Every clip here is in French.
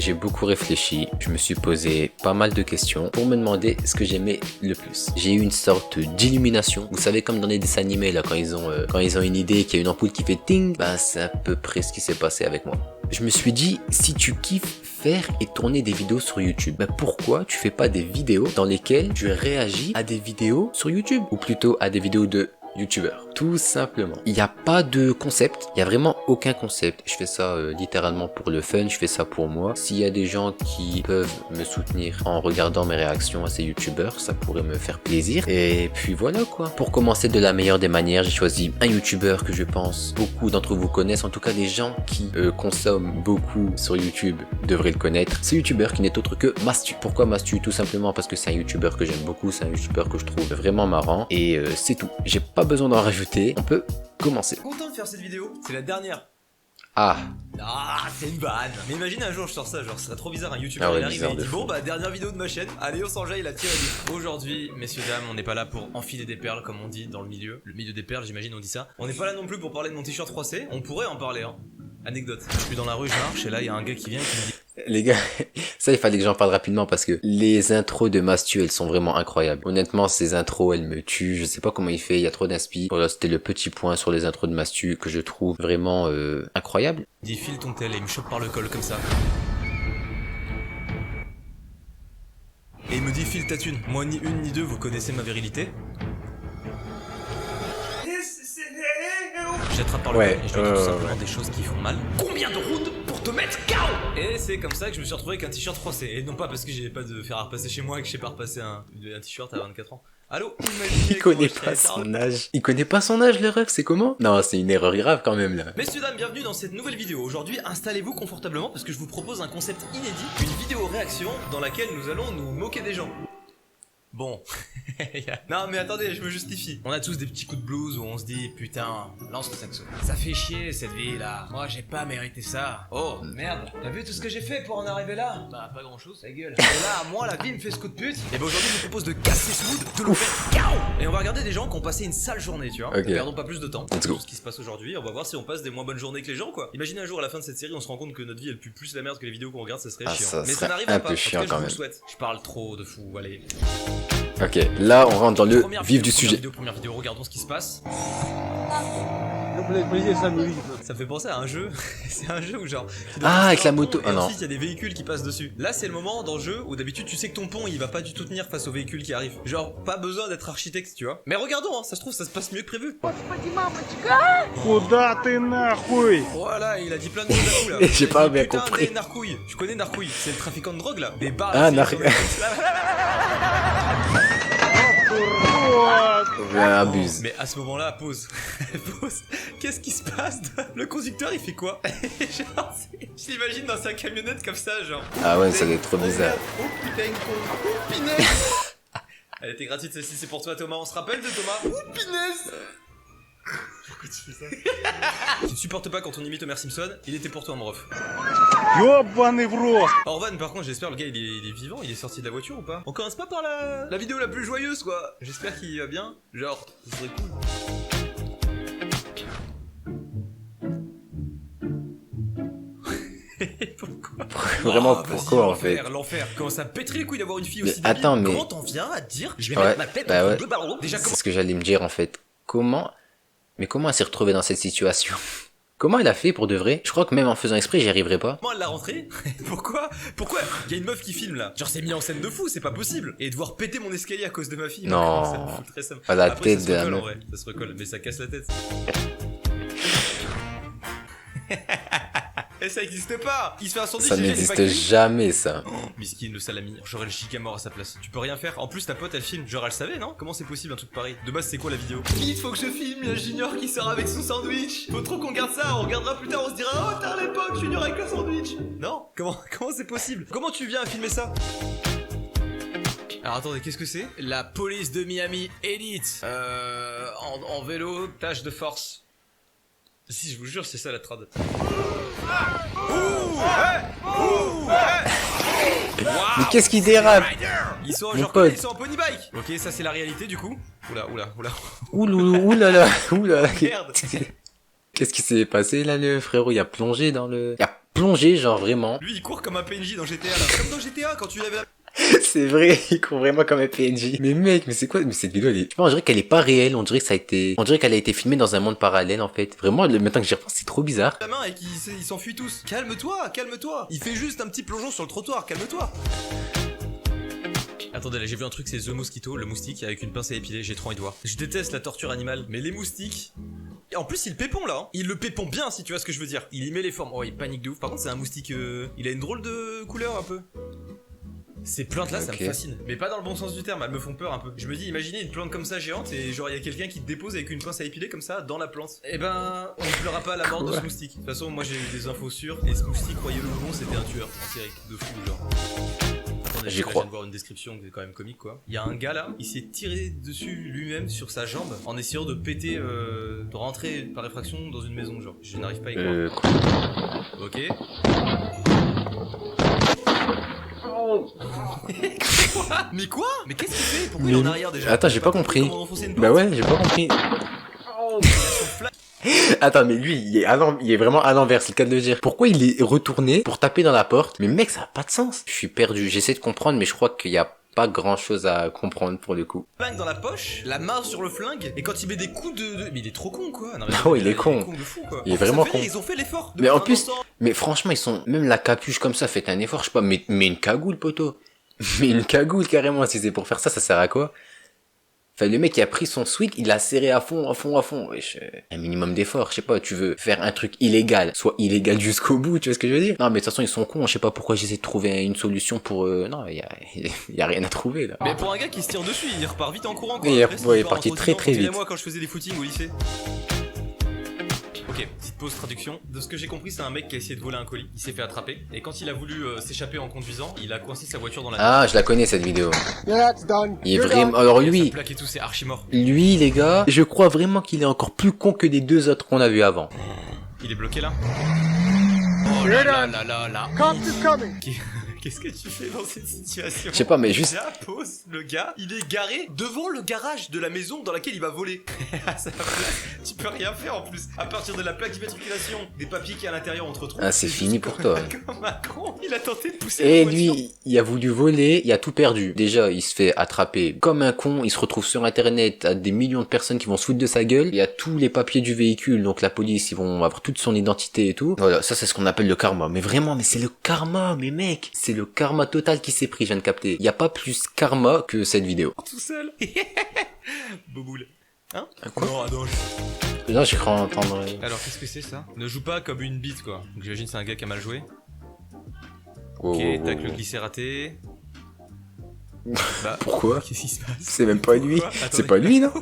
j'ai beaucoup réfléchi, je me suis posé pas mal de questions pour me demander ce que j'aimais le plus. J'ai eu une sorte d'illumination. Vous savez, comme dans les dessins animés là, quand ils ont une idée, qu'il y a une ampoule qui fait ting, bah c'est à peu près ce qui s'est passé avec moi. Je me suis dit, si tu kiffes faire et tourner des vidéos sur YouTube, bah pourquoi tu fais pas des vidéos dans lesquelles tu réagis à des vidéos sur YouTube, ou plutôt à des vidéos de YouTubeurs, tout simplement. Il n'y a pas de concept, il n'y a vraiment aucun concept. Je fais ça littéralement pour le fun, je fais ça pour moi. S'il y a des gens qui peuvent me soutenir en regardant mes réactions à ces YouTubeurs, ça pourrait me faire plaisir. Et puis voilà quoi. Pour commencer de la meilleure des manières, j'ai choisi un YouTubeur que je pense beaucoup d'entre vous connaissent, en tout cas des gens qui consomment beaucoup sur YouTube devraient le connaître. Ce YouTubeur qui n'est autre que Mastu. Pourquoi Mastu? Tout simplement parce que c'est un YouTubeur que j'aime beaucoup, c'est un YouTubeur que je trouve vraiment marrant et c'est tout. J'ai pas besoin d'en rajouter, on peut commencer. Content de faire cette vidéo, c'est la dernière. Ah, C'est une vanne. Mais imagine un jour je sors ça, genre ce serait trop bizarre, un youtubeur il arrive et il dit bon bah dernière vidéo de ma chaîne, allez on s'enjaille la tire. Aujourd'hui, messieurs dames, on n'est pas là pour enfiler des perles comme on dit dans le milieu des perles, j'imagine on dit ça. On n'est pas là non plus pour parler de mon t-shirt froissé, on pourrait en parler hein. Anecdote, je suis dans la rue, je marche et là il y a un gars qui vient et qui me dit les gars, ça il fallait que j'en parle rapidement parce que les intros de Mastu elles sont vraiment incroyables. Honnêtement ces intros elles me tuent, je sais pas comment il fait, il y a trop d'inspi. Voilà, c'était le petit point sur les intros de Mastu que je trouve vraiment incroyable. il dit file ton tel et il me chope par le col comme ça. Et il me dit file ta thune, moi ni une ni deux vous connaissez ma virilité. Je l'attrape par le col et je lui dis tout simplement des choses qui font mal. Combien de rounds pour te mettre KO? Et c'est comme ça que je me suis retrouvé avec un t-shirt froissé. Et non pas parce que j'avais pas de fer à repasser chez moi et que je sais pas repasser un t-shirt à 24 ans. Allô? Il connaît pas son âge. Il connaît pas son âge le ref, c'est comment? Non, c'est une erreur grave quand même là. Messieurs dames, bienvenue dans cette nouvelle vidéo. Aujourd'hui, installez-vous confortablement parce que je vous propose un concept inédit, une vidéo réaction dans laquelle nous allons nous moquer des gens. Bon, non mais attendez, je me justifie. On a tous des petits coups de blues où on se dit putain, lance le saxo. Ça fait chier cette vie là. Moi j'ai pas mérité ça. Oh merde, t'as vu tout ce que j'ai fait pour en arriver là? Bah pas grand chose, ta gueule. Et là, moi la vie me fait ce coup de pute. Et bah aujourd'hui je vous propose de casser ce mood, de le faire KO. Et on va regarder des gens qui ont passé une sale journée, tu vois. Okay. Ne perdons pas plus de temps. Let's go. Tout ce qui se passe aujourd'hui, on va voir si on passe des moins bonnes journées que les gens quoi. Imaginez un jour à la fin de cette série on se rend compte que notre vie elle pue plus la merde que les vidéos qu'on regarde, ça serait chiant. Ça mais ça n'arrive un pas. peu chiant quand même. Je souhaite. Je parle trop de fou, allez. Ok, là on rentre dans le vif du sujet. Première vidéo, regardons ce qui se passe. Ça me fait penser à un jeu. C'est un jeu où genre avec la moto. Et ensuite il y a des véhicules qui passent dessus. Là c'est le moment dans le jeu où d'habitude tu sais que ton pont il va pas du tout tenir face aux véhicules qui arrivent. Genre pas besoin d'être architecte tu vois. Mais regardons hein, ça se trouve ça se passe mieux que prévu. Voilà il a dit plein de mots d'un coup là. J'ai pas bien compris. Narcouille. Tu connais Narcouille? C'est le trafiquant de drogue là. Des bars. Ah Narcouille. Abuse. Mais à ce moment-là, pause. Pause. Qu'est-ce qui se passe? Le conducteur il fait quoi? Genre, je l'imagine dans sa camionnette comme ça, genre. Ah ouais, ça doit être trop bizarre. Oh putain, oh punaise. Elle était gratuite celle-ci, c'est pour toi Thomas. On se rappelle de Thomas? Oh punaise. Pourquoi tu fais ça? Tu ne supportes pas quand on imite Homer Simpson? Il était pour toi mon ref. Orvan par contre j'espère le gars il est vivant, il est sorti de la voiture ou pas? On commence pas par la vidéo la plus joyeuse quoi. J'espère qu'il va bien. Genre, ce serait cool. Pourquoi? Vraiment pourquoi en fait? L'enfer, comment ça pèterait les couilles d'avoir une fille aussi mais attends, débile. mais... Comment t'en viens à dire je vais mettre ma tête entre deux ballons? Déjà c'est ce que j'allais me dire en fait. Comment elle s'est retrouvée dans cette situation? Comment elle a fait pour de vrai? Je crois que même en faisant exprès, j'y arriverai pas. Comment elle l'a rentrée? Pourquoi il y a une meuf qui filme là. Genre c'est mis en scène de fou, c'est pas possible. Et devoir péter mon escalier à cause de ma fille. Non. Ça me fout très simple. À la après, tête de la meuf. Ça se recolle, mais ça casse la tête. Et ça existe pas. Il se fait un sandwich. Ça n'existe jamais ça. Oh, miskin le salami. J'aurais le chic à mort à sa place. Tu peux rien faire. En plus ta pote elle filme. Genre elle savait non? Comment c'est possible un truc pareil? De base c'est quoi la vidéo? Vite faut que je filme. Il y a Junior qui sort avec son sandwich. Faut trop qu'on garde ça. On regardera plus tard. On se dira oh t'as à l'époque Junior avec le sandwich. Non? Comment c'est possible? Comment tu viens à filmer ça? Alors attendez, qu'est-ce que c'est? La police de Miami Elite. En vélo, tâche de force. Si je vous jure c'est ça la trad. Mais qu'est-ce qui dérape? Ils sont en pony bike. Ok ça c'est la réalité du coup. Oula. Merde. Merde. Qu'est-ce qui s'est passé là le frérot? Il a plongé dans le... plongé, genre vraiment. Lui, il court comme un PNJ dans GTA, là. Comme dans GTA, quand tu l'avais là. C'est vrai, il court vraiment comme un PNJ. Mais mec, mais c'est quoi? Mais cette vidéo, elle est... Je sais pas, on dirait qu'elle est pas réelle, on dirait que ça a été... On dirait qu'elle a été filmée dans un monde parallèle, en fait. Vraiment, maintenant que j'y repense, c'est trop bizarre. La main et qu'ils s'enfuient tous. Calme-toi, calme-toi. Il fait juste un petit plongeon sur le trottoir, calme-toi. Attendez, là j'ai vu un truc, c'est The Mosquito, le moustique avec une pince à épiler, j'ai trop envie de voir. Je déteste la torture animale, mais les moustiques... Et en plus il pépon là, hein. Il le pépon bien si tu vois ce que je veux dire. Il y met les formes, oh il panique de ouf. Par contre c'est un moustique, il a une drôle de couleur un peu. Ces plantes là ça me fascine, mais pas dans le bon sens du terme, elles me font peur un peu. Je me dis imaginez une plante comme ça géante et genre il y a quelqu'un qui te dépose avec une pince à épiler comme ça dans la plante. Eh ben on ne pleurera pas la mort de ce moustique. De toute façon moi j'ai eu des infos sûres et ce moustique croyez-le ou non c'était un tueur en série de fou genre. J'y crois. Je viens de voir une description qui est quand même comique quoi. Il y a un gars là, il s'est tiré dessus lui-même sur sa jambe en essayant de péter, de rentrer par effraction dans une maison genre. Je n'arrive pas à y croire. Ok. Mais quoi? Mais qu'est-ce qu'il fait? Pourquoi il est en arrière déjà? Attends, j'ai pas compris. Bah ouais, j'ai pas compris. Attends, mais lui, il est vraiment à l'envers, c'est le cas de le dire. Pourquoi il est retourné pour taper dans la porte? Mais mec, ça a pas de sens. Je suis perdu. J'essaie de comprendre, mais je crois qu'il y a pas grand chose à comprendre pour le coup. Flingue dans la poche, la main sur le flingue, et quand il met des coups de... Mais il est trop con quoi. Non, mais oh, il est con. De fou, quoi. Il est vraiment con. Ils ont fait l'effort. Mais en plus, mais franchement, ils sont... Même la capuche comme ça, faites un effort, je sais pas, mais une cagoule, poteau. Mais une cagoule, carrément, si c'est pour faire ça, ça sert à quoi? Enfin, le mec, il a pris son swig, il l'a serré à fond. Wesh, un minimum d'effort, je sais pas, tu veux faire un truc illégal, soit illégal jusqu'au bout, tu vois ce que je veux dire? Non, mais de toute façon, ils sont cons, je sais pas pourquoi j'essaie de trouver une solution pour... Non, il y a rien à trouver, là. Mais pour un gars qui se tire dessus, il repart vite en courant, quoi. Il est parti très vite. Moi, quand je faisais des footings au lycée. Ok, petite pause traduction. De ce que j'ai compris, c'est un mec qui a essayé de voler un colis. Il s'est fait attraper. Et quand il a voulu s'échapper en conduisant, il a coincé sa voiture dans la... Ah, je la connais cette vidéo. Il est vraiment... Alors lui... Plaque et tout, c'est archi mort. Lui, les gars, je crois vraiment qu'il est encore plus con que les deux autres qu'on a vus avant. Il est bloqué là. Oh là là là là là. Qu'est-ce que tu fais dans cette situation? Je sais pas, mais juste... Déjà, pause, le gars, il est garé devant le garage de la maison dans laquelle il va voler. Tu peux rien faire en plus. À partir de la plaque d'immatriculation, des papiers qui est à l'intérieur entre trous. Ah, c'est fini pour toi. Comme un con, il a tenté de pousser et la voiture. lui, il a voulu voler, il a tout perdu. Déjà, il se fait attraper comme un con, il se retrouve sur internet à des millions de personnes qui vont se foutre de sa gueule. Il y a tous les papiers du véhicule, donc la police, ils vont avoir toute son identité et tout. Voilà, ça c'est ce qu'on appelle le karma. Mais vraiment, mais c'est le karma, mais mec, c'est le karma total qui s'est pris, je viens de capter. Il y a pas plus karma que cette vidéo. Tout seul. Boboule. Hein? Quoi? Non, Non, j'ai cru entendre... Alors, qu'est-ce que c'est ça? Ne joue pas comme une bite, quoi. Donc, j'imagine c'est un gars qui a mal joué. Wow, ok, tac, le glissé raté. Bah, pourquoi? Qu'est-ce qui se passe? C'est même pas lui. C'est pas lui, non?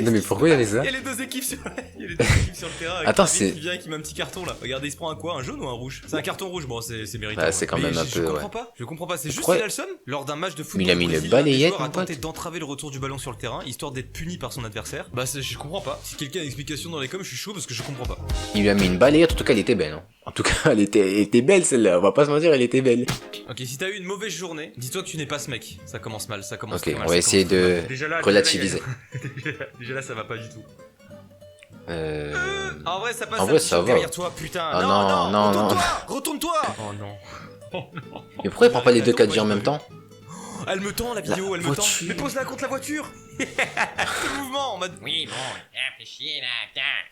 Non mais pourquoi il y avait ça? Il y a les deux équipes sur le terrain. Attends, c'est... Qui vient qui met un petit carton là. Regardez, il se prend un quoi? Un jaune ou un rouge? C'est un carton rouge, bon c'est méritant. Ah, c'est quand même un peu... Je comprends pas, c'est juste qu'il a le seum. Lors d'un match de football, il a mis une balayette, a tenté d'entraver le retour du ballon sur le terrain, histoire d'être puni par son adversaire. Bah je comprends pas. Si quelqu'un a une explication dans les coms, je suis chaud parce que je comprends pas. Il lui a mis une balayette, en tout cas elle était belle. Hein. En tout cas elle était belle celle-là, on va pas se mentir, elle était belle. Ok, si t'as eu une mauvaise journée, dis-toi que tu n'es pas ce mec. Ça commence mal, ça commence mal. Ok, mal, on va essayer de relativiser. Déjà là ça va pas du tout. En vrai ça passe. En vrai ça va. Derrière toi, putain. Oh, non. Retourne-toi. Oh non. Oh non. Mais pourquoi il prend pas les deux 4G en même temps? Elle me tend la vidéo, elle me tend. Mais pose-la contre la voiture. Ce mouvement en mode. Oui bon, fais chier là,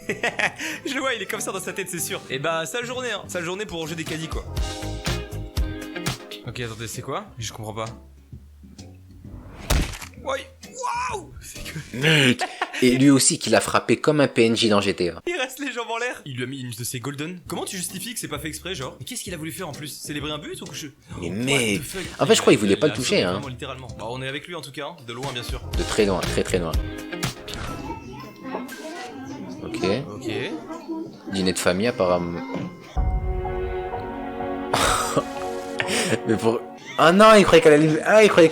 putain. Je le vois, il est comme ça dans sa tête, c'est sûr. Et bah sale journée, hein. Sale journée pour ranger des caddies quoi. Ok, attendez, c'est quoi? Je comprends pas. Ouais. Waouh! Mec! Et lui aussi qui l'a frappé comme un PNJ dans GTA. Il reste les jambes en l'air. Il lui a mis une de ses golden. Comment tu justifies que c'est pas fait exprès, genre? Mais qu'est-ce qu'il a voulu faire en plus? Célébrer un but ou que je... Mais mec! En fait, je crois qu'il voulait pas le toucher, hein. Littéralement. Bah, on est avec lui en tout cas, hein. De loin bien sûr. De très loin, très loin. Ok. Ok. Dîner de famille apparemment. Mais pour... Ah non, il croyait qu'elle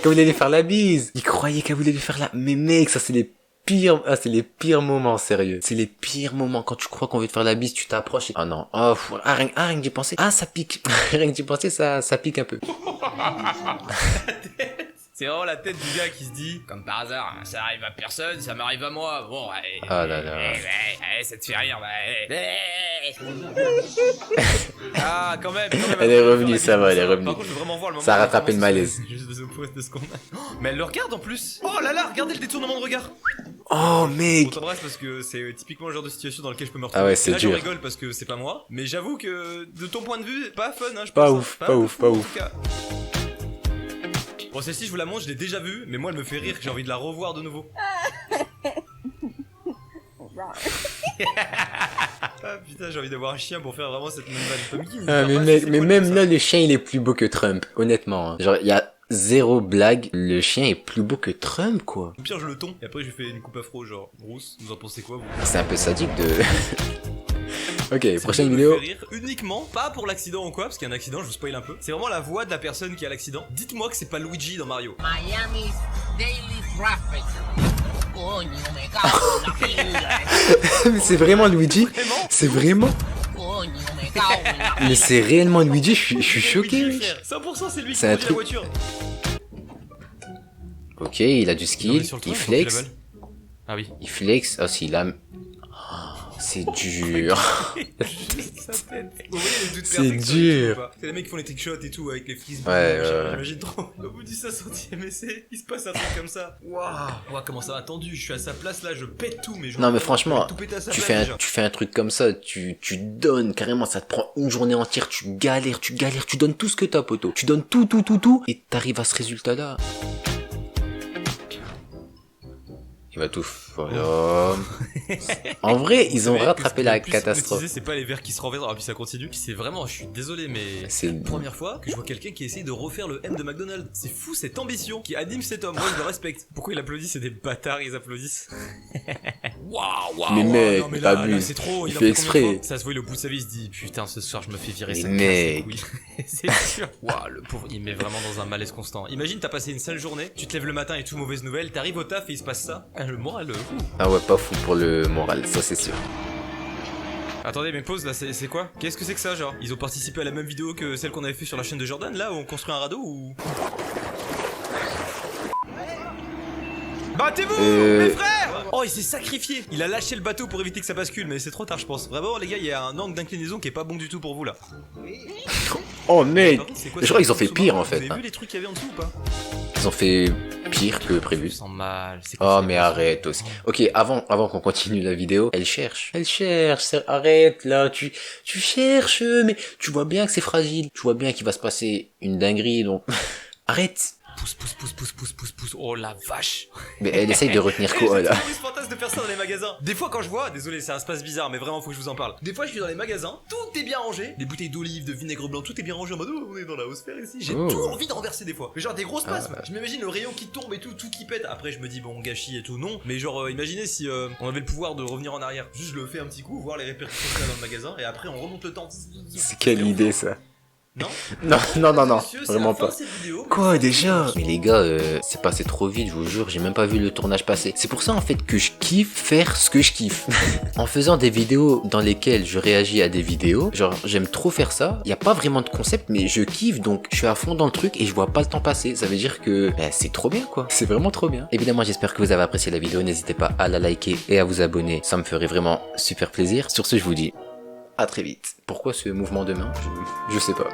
voulait lui faire la bise. Il croyait qu'elle voulait lui faire la... Mais mec, ça c'est les pires... Ah, c'est les pires moments, sérieux. C'est les pires moments. Quand tu crois qu'on veut te faire la bise, tu t'approches et... Ah non. Oh, rien que d'y penser. Ah, ça pique. Rien que d'y penser, ça pique un peu. C'est vraiment la tête du gars qui se dit, comme par hasard, ça arrive à personne, ça m'arrive à moi. Bon, allez, Ah là là. ça te fait rire, Ah, quand même. Elle est revenue, ça va, elle est revenue. Par contre, je veux vraiment voir le moment. Ça a rattrapé le malaise. Juste de ce qu'on a. Oh, mais elle le regarde en plus. Oh là là, regardez le détournement de regard. Oh On mec. t'embrasse parce que c'est typiquement le genre de situation dans lequel je peux me retrouver. Ah ouais, Et c'est là, je dur. rigole parce que c'est pas moi. Mais j'avoue que de ton point de vue, pas fun, hein, je Pas pense, ouf, hein. pas ouf, fou, pas en ouf. tout cas. Bon, celle-ci, je vous la montre, je l'ai déjà vue, mais moi, elle me fait rire, j'ai envie de la revoir de nouveau. Ah putain, j'ai envie d'avoir un chien pour faire vraiment cette même vanne. Ah, mais mec, mais même là, le chien il est plus beau que Trump, honnêtement. Hein. Genre, il y a zéro blague, le chien est plus beau que Trump, quoi. Au pire, je le tonds, et après, je fais une coupe afro, genre rousse. Vous en pensez quoi, vous? C'est un peu sadique de... Ok, Cette prochaine me vidéo. fait rire uniquement, pas pour l'accident ou quoi, parce qu'il y a un accident, je vous spoil un peu. C'est vraiment la voix de la personne qui a l'accident. Dites-moi que c'est pas Luigi dans Mario. Miami's Daily Traffic. Coño, me cago en la pila. Mais c'est vraiment Luigi. Vraiment? C'est vraiment... Coño, me cago en la Mais c'est réellement Luigi, je suis Luigi, choqué. frère. 100% c'est lui qui C'est un conduit la truc- voiture. Ok, il a du On est skill, sur le il toit, flex. il faut que je la balle. Ah oui. Il flex. Ah si, il a... C'est dur. Sa tête. Vous voyez les doutes C'est perfects sur dur. YouTube ou pas? C'est les mecs qui font les trickshots et tout avec les frisbees. Ouais, machin, ouais. J'imagine trop. Au bout du 500e essai, il se passe un truc comme ça. Waouh, comment ça va tendu. Je suis à sa place là, je pète tout. Mais je Non mais franchement, tout péter à sa tu place, déjà. fais un truc comme ça, tu donnes carrément, ça te prend une journée entière, tu galères, tu donnes tout ce que t'as, poteau. Tu donnes tout, et t'arrives à ce résultat-là. Il va tout... Voilà. En vrai, ils ont Vous savez que rattrapé ce la qui est le plus catastrophe. hypnotisé, c'est pas les verres qui se renversent. Ah puis ça continue. Puis c'est vraiment, je suis désolé, mais C'est- c'est la première fois que je vois quelqu'un qui essaye de refaire le M de McDonald's. C'est fou cette ambition qui anime cet homme. Moi je le respecte. Pourquoi il applaudit? C'est des bâtards, ils applaudissent. Waouh. Mais mec, non, mais là, abuse. c'est trop. Il en fait fait exprès. combien de fois Ça se voit, il est au bout de sa vie, il se dit putain, ce soir je me fais virer. Mais ça mec. me casse les couilles. C'est sûr. Waouh, le pauvre, il met vraiment dans un malaise constant. Imagine, t'as passé une sale journée, tu te lèves le matin et tout mauvaise nouvelle, t'arrives au taf et il se passe ça. Ah, le moral. Ah ouais, pas fou pour le moral, ça c'est sûr. Attendez, mais pause là, c'est quoi? Qu'est-ce que c'est que ça, genre? Ils ont participé à la même vidéo que celle qu'on avait fait sur la chaîne de Jordan, là, où on construit un radeau ou. Battez-vous, mes frères! Oh, il s'est sacrifié! Il a lâché le bateau pour éviter que ça bascule, mais c'est trop tard, je pense. Vraiment, les gars, il y a un angle d'inclinaison qui est pas bon du tout pour vous là. Oh mec, Par contre, c'est quoi, je c'est crois qu'ils ont fait sous-marin? pire en Vous fait. avez Hein. vu les trucs qu'il y avait en dessous ou pas? Ils ont fait pire que prévu. Je sens mal. C'est Oh quoi, mais c'est- arrête aussi. Ok, avant qu'on continue la vidéo, elle cherche, arrête là, tu cherches, mais tu vois bien que c'est fragile, tu vois bien qu'il va se passer une dinguerie, donc arrête. Pousse. Oh la vache! Mais elle essaye de retenir quoi là. C'est ce fantasme de faire ça dans les magasins. Des fois quand je vois, désolé c'est un espace bizarre mais vraiment faut que je vous en parle. Des fois je suis dans les magasins, tout est bien rangé, des bouteilles d'olive, de vinaigre blanc, tout est bien rangé en mode oh, on est dans la hausphère ici. J'ai Oh. tout envie d'en verser des fois. Mais genre des gros spasmes. Ah. Je m'imagine le rayon qui tombe et tout qui pète. Après je me dis bon gâchis et tout non. Mais genre imaginez si on avait le pouvoir de revenir en arrière. Juste je le fais un petit coup, voir les répercussions qu'il y a dans le magasin et après on remonte le temps. C'est quelle idée ça. Non? Non, Monsieur, c'est vraiment la fin pas. de cette vidéo. Quoi déjà? Mais les gars, c'est passé trop vite, je vous jure, j'ai même pas vu le tournage passer. C'est pour ça en fait que je kiffe faire ce que je kiffe. En faisant des vidéos dans lesquelles je réagis à des vidéos, genre j'aime trop faire ça, y a pas vraiment de concept mais je kiffe donc je suis à fond dans le truc et je vois pas le temps passer. Ça veut dire que c'est trop bien quoi, c'est vraiment trop bien. Évidemment j'espère que vous avez apprécié la vidéo, n'hésitez pas à la liker et à vous abonner, ça me ferait vraiment super plaisir. Sur ce je vous dis à très vite. Pourquoi ce mouvement de main? Je sais pas.